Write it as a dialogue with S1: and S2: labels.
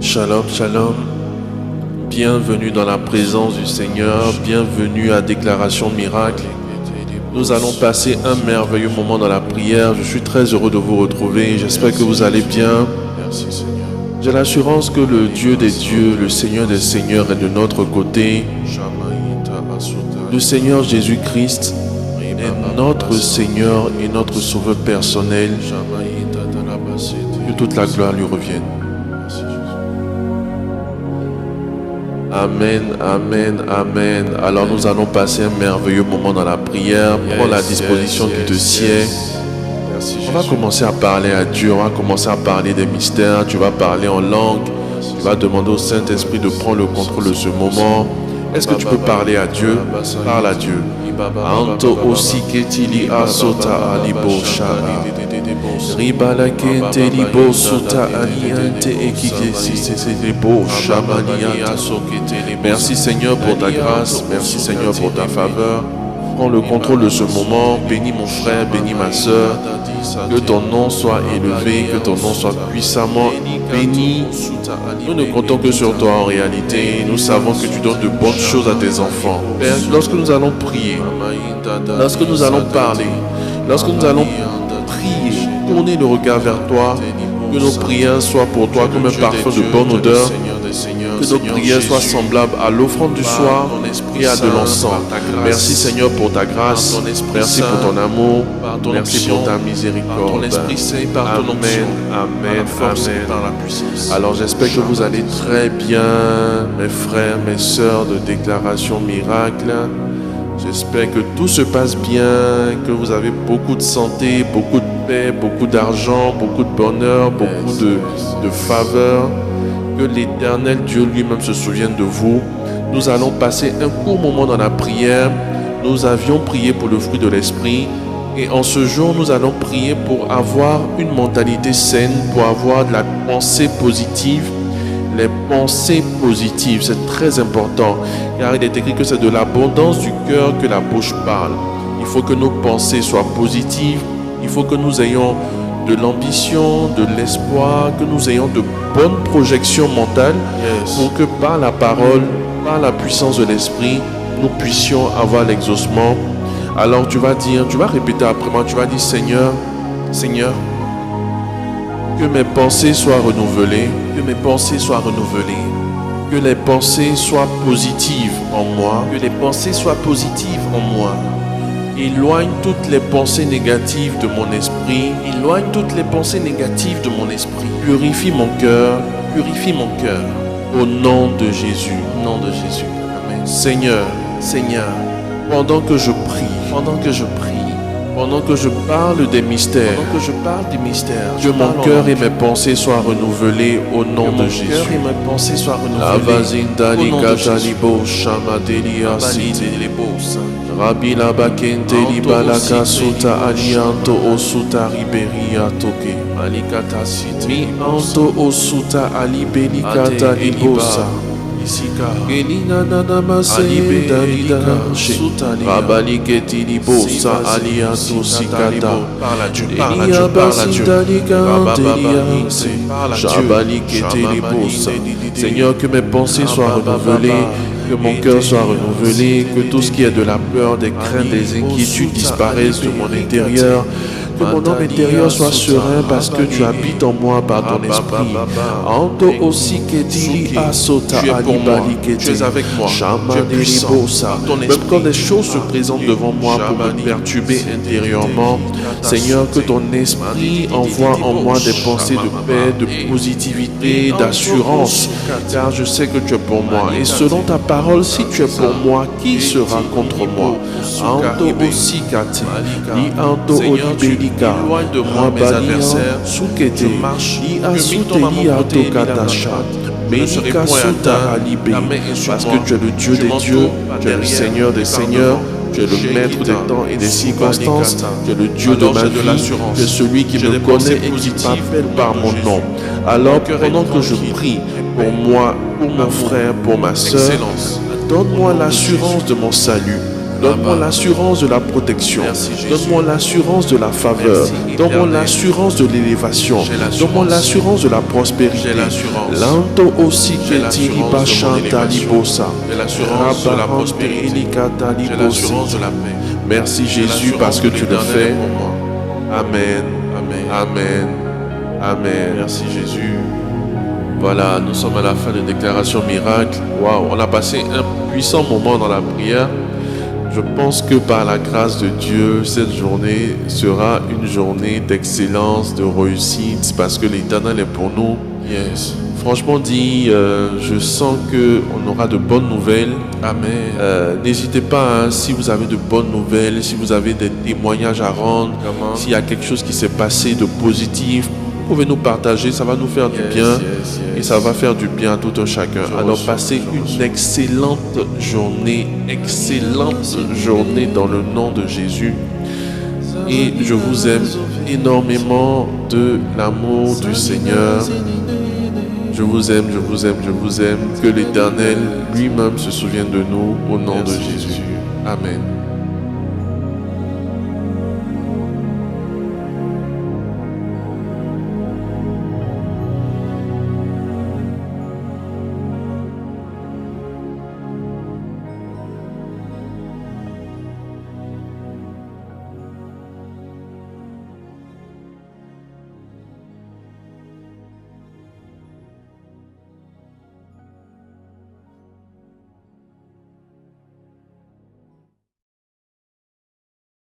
S1: Shalom, shalom. Bienvenue dans la présence du Seigneur. Bienvenue à Déclaration Miracle. Nous allons passer un merveilleux moment dans la prière. Je suis très heureux de vous retrouver. J'espère que vous allez bien. J'ai l'assurance que le Dieu des dieux, le Seigneur des seigneurs est de notre côté. Le Seigneur Jésus-Christ est notre Seigneur et notre Sauveur personnel. Que toute la gloire lui revienne. Amen, amen, amen. Alors nous allons passer un merveilleux moment dans la prière. Prends la disposition du dossier. On va commencer à parler à Dieu. On va commencer à parler des mystères. Tu vas parler en langue. Tu vas demander au Saint-Esprit de prendre le contrôle de ce moment. Est-ce que tu peux parler à Dieu? Parle à Dieu. Anto aussi ketili asota alibo shari. Ribala kente libo sota aliante ekikesisebo shamania. Merci Seigneur pour ta grâce. Merci Seigneur pour ta faveur. Prends le contrôle de ce moment. Bénis mon frère, bénis ma soeur. Que ton nom soit élevé, que ton nom soit puissamment béni. Nous ne comptons que sur toi en réalité. Nous savons que tu donnes de bonnes choses à tes enfants. Père, lorsque nous allons prier, lorsque nous allons parler, lorsque nous allons prier, tourner le regard vers toi, que nos prières soient pour toi comme un parfum de bonne odeur, que nos prières soient semblables à l'offrande du soir et à de l'encens. Merci Seigneur pour ta grâce, merci pour ton amour, merci pour ta miséricorde. Amen, amen, amen. Alors j'espère que vous allez très bien, mes frères, mes sœurs de Déclaration Miracle. J'espère que tout se passe bien, que vous avez beaucoup de santé, beaucoup de paix, beaucoup d'argent, beaucoup de bonheur, beaucoup de faveur. Que l'Éternel Dieu lui-même se souvienne de vous. Nous allons passer un court moment dans la prière. Nous avions prié pour le fruit de l'Esprit. Et en ce jour, nous allons prier pour avoir une mentalité saine, pour avoir de la pensée positive. Les pensées positives, c'est très important. Car il est écrit que c'est de l'abondance du cœur que la bouche parle. Il faut que nos pensées soient positives. Il faut que nous ayons de l'ambition, de l'espoir, que nous ayons de bonnes projections mentales pour que par la parole, par la puissance de l'Esprit, nous puissions avoir l'exaucement. Alors tu vas dire, tu vas répéter après moi, tu vas dire Seigneur, Seigneur, que mes pensées soient renouvelées, que mes pensées soient renouvelées, que les pensées soient positives en moi, que les pensées soient positives en moi. Éloigne toutes les pensées négatives de mon esprit. Éloigne toutes les pensées négatives de mon esprit. Purifie mon cœur. Purifie mon cœur. Au nom de Jésus. Au nom de Jésus. Amen. Seigneur, Seigneur, pendant que je prie, pendant que je parle des mystères, que mon cœur et mes pensées soient renouvelés au nom de Jésus. Que mon cœur et mes pensées soient renouvelés au nom de Jésus. Rabbi la bakente libalaka suta alianto osuta riberia toke alikata siti mi anto osuta alibelikata libosa Gelina nana masei dalida Rabali keti libosa alianto sikata Elia basi dalika antelia Shabali keti libosa. Seigneur, que mes pensées soient renouvelées, que mon cœur soit renouvelé, que tout ce qui est de la peur, des craintes, des inquiétudes disparaissent de mon intérieur. Que mon homme intérieur soit serein parce que tu habites en moi par ton esprit. Anto aussi ketili asota alibali keti. Tu es avec moi. Même quand les choses se présentent devant moi pour me perturber intérieurement, Seigneur, que ton esprit envoie en moi des pensées de paix, de positivité, d'assurance, car je sais que tu es pour moi. Et selon ta parole, si tu es pour moi, qui sera contre moi? Anto aussi kati, ni anto olibeli. Loin de moi mes adversaires, je marche, je vis dans ma volonté, je ne serai point atteint, parce que tu es le Dieu des dieux, tu es le Seigneur des seigneurs, tu es le maître des temps et des circonstances, tu es le Dieu de ma vie, tu es celui qui me connaît et qui m'appelle par mon nom. Alors pendant que je prie pour moi, pour mon frère, pour ma soeur, donne-moi l'assurance de mon salut. Donne-moi l'assurance de la protection. Donne-moi l'assurance de la faveur. Donne-moi l'assurance de l'élévation. Donne-moi l'assurance de la prospérité. Lanto aussi que tiriba chanta libosa.
S2: L'assurance de la prospérité. L'assurance de la paix.
S1: Merci Jésus parce que tu le fais. Amen.
S2: Amen.
S1: Amen. Amen.
S2: Merci Jésus.
S1: Voilà, nous sommes à la fin de déclaration miracle. Waouh, on a passé un puissant moment dans la prière. Je pense que par la grâce de Dieu, cette journée sera une journée d'excellence, de réussite, parce que l'Éternel est pour nous.
S2: Yes.
S1: Franchement dit, je sens qu'on aura de bonnes nouvelles.
S2: Amen.
S1: N'hésitez pas, hein, si vous avez de bonnes nouvelles, si vous avez des témoignages à rendre, s'il y a quelque chose qui s'est passé de positif, vous pouvez nous partager, ça va nous faire du bien et ça va faire du bien à tout un chacun. Alors passez une excellente journée dans le nom de Jésus. Et je vous aime énormément de l'amour du Seigneur. Je vous aime, je vous aime, je vous aime. Que l'Éternel lui-même se souvienne de nous au nom de Jésus. Amen.